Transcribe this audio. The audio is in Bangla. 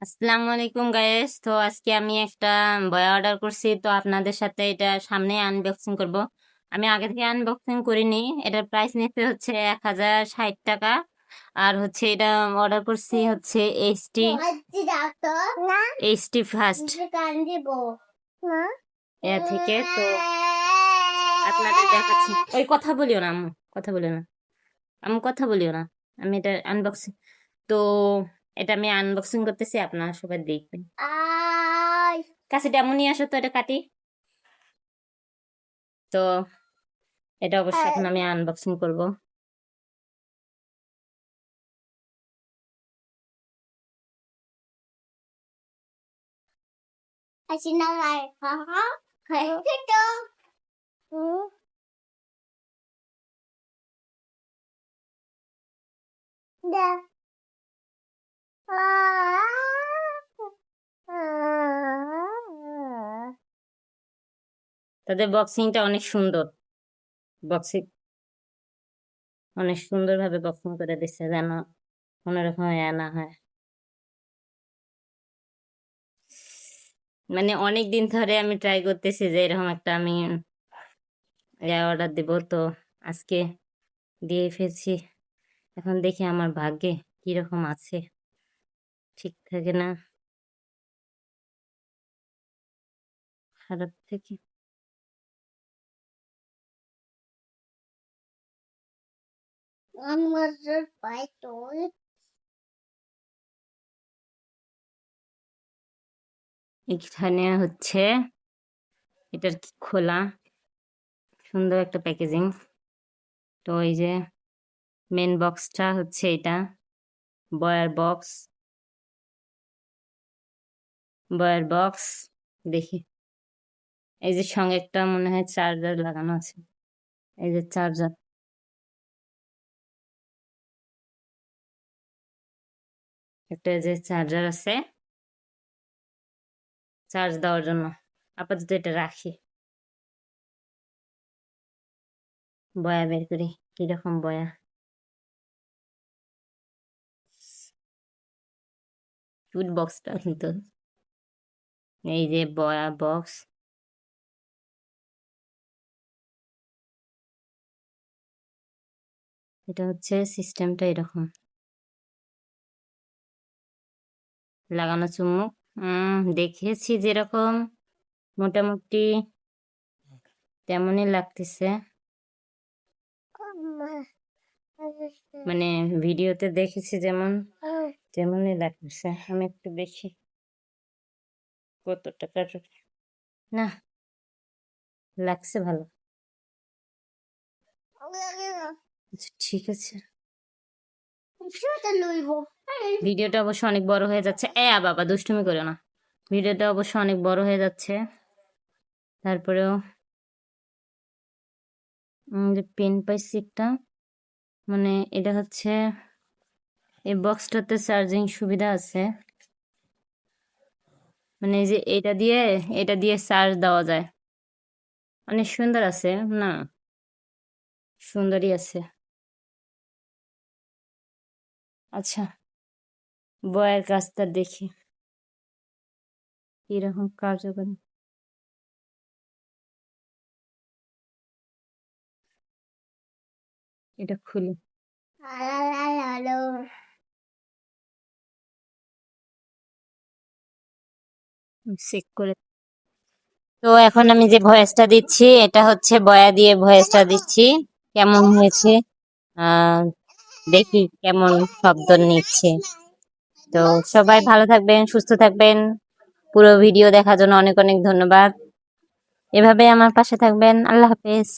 আসসালামু আলাইকুম গাইস। তো আজকে আমি একটা বই অর্ডার করছি, তো আপনাদের সাথে এটা সামনে আনবক্সিং করব। আমি আগে থেকে আনবক্সিং করিনি। এটার প্রাইস নিতে হচ্ছে 1060 টাকা। আর হচ্ছে এটা অর্ডার করছি হচ্ছে এইচটি ফার্স্ট এ থেকে। তো আপনাদের দেখাচ্ছি। ওই কথা বলিও না আম্মু, কথা বলিও না আম্মু, কথা বলিও না। আমি এটা আনবক্সিং, তো এটা আমি আনবক্সিং করতেছি, আপনারা সবাই দেখবেন। কাছেটা এমন নিয়ে আসো তো, এটা কাটি। তো এটা অবশ্যই এখন আমি আনবক্সিং করব। তাদের বক্সিংটা অনেক সুন্দর। বক্সিং অনেক সুন্দর ভাবে বক্সিং করে দিচ্ছে, যেন কোনোরকম না হয়। মানে অনেক দিন ধরে আমি ট্রাই করতেছি যে এরকম একটা আমি অর্ডার দিব। তো আজকে দিয়ে ফেলছি। এখন দেখি আমার ভাগ্যে কিরকম আছে, ঠিক থাকে না খারাপ থেকে। এখানে হচ্ছে এটার কি খোলা, সুন্দর একটা প্যাকেজিং। তো এই যে মেন বক্সটা হচ্ছে এটা, বয়ার বক্স। বয়ার বক্স দেখি, এই যে সঙ্গে একটা মনে হয় চার্জার লাগানো আছে। এই যে চার্জার, একটা যে চার্জার আছে চার্জ দেওয়ার জন্য। আপাতত এটা রাখি। বয়া বের করি, কিরকম বয়া। কিউট বক্সটা কিন্তু। এই যে বয়া বক্স, এটা হচ্ছে সিস্টেমটা এরকম, লাগানো চুম্বক। দেখেছি যেরকম মোটামুটি তেমনই লাগতেছে, মানে ভিডিওতে দেখেছি যেমন তেমনই লাগতেছে। আমি একটু দেখি কত টাকার। না, লাগছে ভালো। আচ্ছা, ঠিক আছে। ভিডিওটা অবশ্য অনেক বড় হয়ে যাচ্ছে। বাবা দুষ্টুমি করো না। ভিডিওটা অবশ্য অনেক বড় হয়ে যাচ্ছে। তারপরেও যে পেন পাইছি একটা, মানে এটা হচ্ছে এই বক্সটাতে চার্জিং সুবিধা আছে। মানে এই যে এটা দিয়ে চার্জ দেওয়া যায়। অনেক সুন্দর আছে না? সুন্দরই আছে। আচ্ছা, বয়ের কাজটা দেখি কিরকম কার্যকরী। এটা খুলি, চেক করে। তো এখন আমি যে ভয়েসটা দিচ্ছি, এটা হচ্ছে বয়া দিয়ে ভয়েসটা দিচ্ছি। কেমন হয়েছে আহ দেখি কেমন শব্দ নিচ্ছে। তো সবাই ভালো থাকবেন, সুস্থ থাকবেন। পুরো ভিডিও দেখার জন্য অনেক অনেক ধন্যবাদ। এভাবে আমার পাশে থাকবেন। আল্লাহ হাফেজ।